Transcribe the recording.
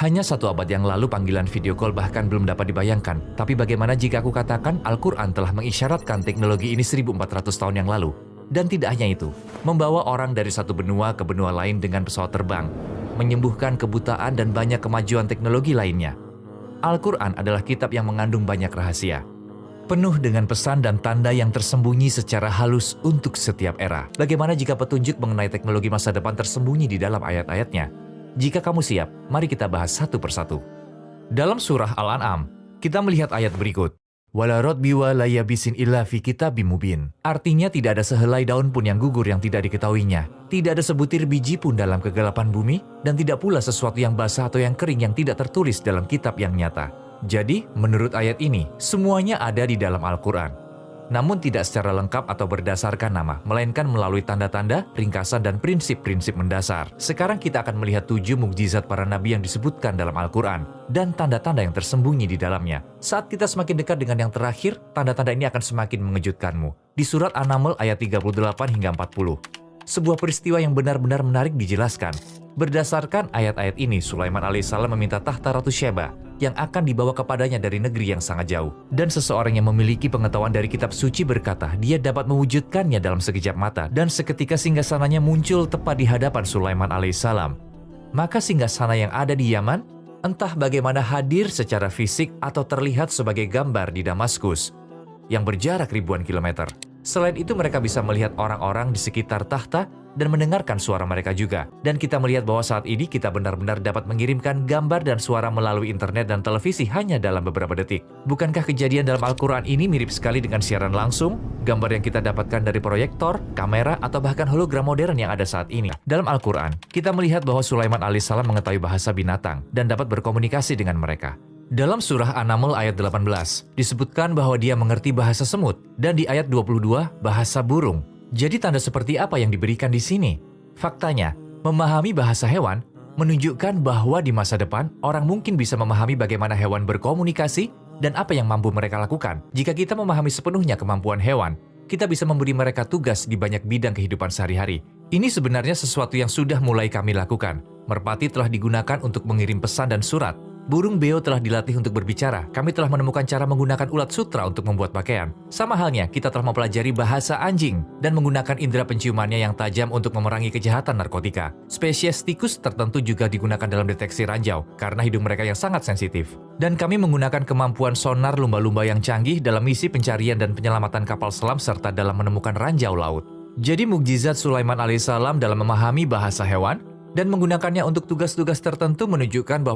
Hanya 1 abad yang lalu panggilan video call bahkan belum dapat dibayangkan. Tapi bagaimana jika aku katakan Al-Quran telah mengisyaratkan teknologi ini 1400 tahun yang lalu? Dan tidak hanya itu, membawa orang dari satu benua ke benua lain dengan pesawat terbang, menyembuhkan kebutaan dan banyak kemajuan teknologi lainnya. Al-Quran adalah kitab yang mengandung banyak rahasia, penuh dengan pesan dan tanda yang tersembunyi secara halus untuk setiap era. Bagaimana jika petunjuk mengenai teknologi masa depan tersembunyi di dalam ayat-ayatnya? Jika kamu siap, mari kita bahas satu persatu. Dalam surah Al-An'am, kita melihat ayat berikut. Wala radbi wa la yabisin illa fi kitabim mubin. Artinya tidak ada sehelai daun pun yang gugur yang tidak diketahuinya. Tidak ada sebutir biji pun dalam kegelapan bumi, dan tidak pula sesuatu yang basah atau yang kering yang tidak tertulis dalam kitab yang nyata. Jadi, menurut ayat ini, semuanya ada di dalam Al-Quran. Namun tidak secara lengkap atau berdasarkan nama, melainkan melalui tanda-tanda, ringkasan, dan prinsip-prinsip mendasar. Sekarang kita akan melihat 7 mukjizat para nabi yang disebutkan dalam Al-Quran, dan tanda-tanda yang tersembunyi di dalamnya. Saat kita semakin dekat dengan yang terakhir, tanda-tanda ini akan semakin mengejutkanmu. Di surat An-Naml ayat 38 hingga 40. Sebuah peristiwa yang benar-benar menarik dijelaskan. Berdasarkan ayat-ayat ini, Sulaiman alaihissalam meminta tahta Ratu Syeba yang akan dibawa kepadanya dari negeri yang sangat jauh. Dan seseorang yang memiliki pengetahuan dari kitab suci berkata, dia dapat mewujudkannya dalam sekejap mata. Dan seketika singgasananya muncul tepat di hadapan Sulaiman alaihissalam. Maka singgasana yang ada di Yaman, entah bagaimana hadir secara fisik atau terlihat sebagai gambar di Damaskus, yang berjarak ribuan kilometer. Selain itu mereka bisa melihat orang-orang di sekitar tahta dan mendengarkan suara mereka juga. Dan kita melihat bahwa saat ini kita benar-benar dapat mengirimkan gambar dan suara melalui internet dan televisi hanya dalam beberapa detik. Bukankah kejadian dalam Al-Quran ini mirip sekali dengan siaran langsung, gambar yang kita dapatkan dari proyektor, kamera, atau bahkan hologram modern yang ada saat ini? Dalam Al-Quran, kita melihat bahwa Sulaiman alaihissalam mengetahui bahasa binatang dan dapat berkomunikasi dengan mereka. Dalam surah An-Naml ayat 18, disebutkan bahwa dia mengerti bahasa semut, dan di ayat 22, bahasa burung. Jadi tanda seperti apa yang diberikan di sini? Faktanya, memahami bahasa hewan menunjukkan bahwa di masa depan, orang mungkin bisa memahami bagaimana hewan berkomunikasi dan apa yang mampu mereka lakukan. Jika kita memahami sepenuhnya kemampuan hewan, kita bisa memberi mereka tugas di banyak bidang kehidupan sehari-hari. Ini sebenarnya sesuatu yang sudah mulai kami lakukan. Merpati telah digunakan untuk mengirim pesan dan surat. Burung beo telah dilatih untuk berbicara. Kami telah menemukan cara menggunakan ulat sutra untuk membuat pakaian. Sama halnya, kita telah mempelajari bahasa anjing dan menggunakan indera penciumannya yang tajam untuk memerangi kejahatan narkotika. Spesies tikus tertentu juga digunakan dalam deteksi ranjau karena hidung mereka yang sangat sensitif. Dan kami menggunakan kemampuan sonar lumba-lumba yang canggih dalam misi pencarian dan penyelamatan kapal selam serta dalam menemukan ranjau laut. Jadi mukjizat Sulaiman alaihissalam dalam memahami bahasa hewan dan menggunakannya untuk tugas-tugas tertentu menunjukkan bahwa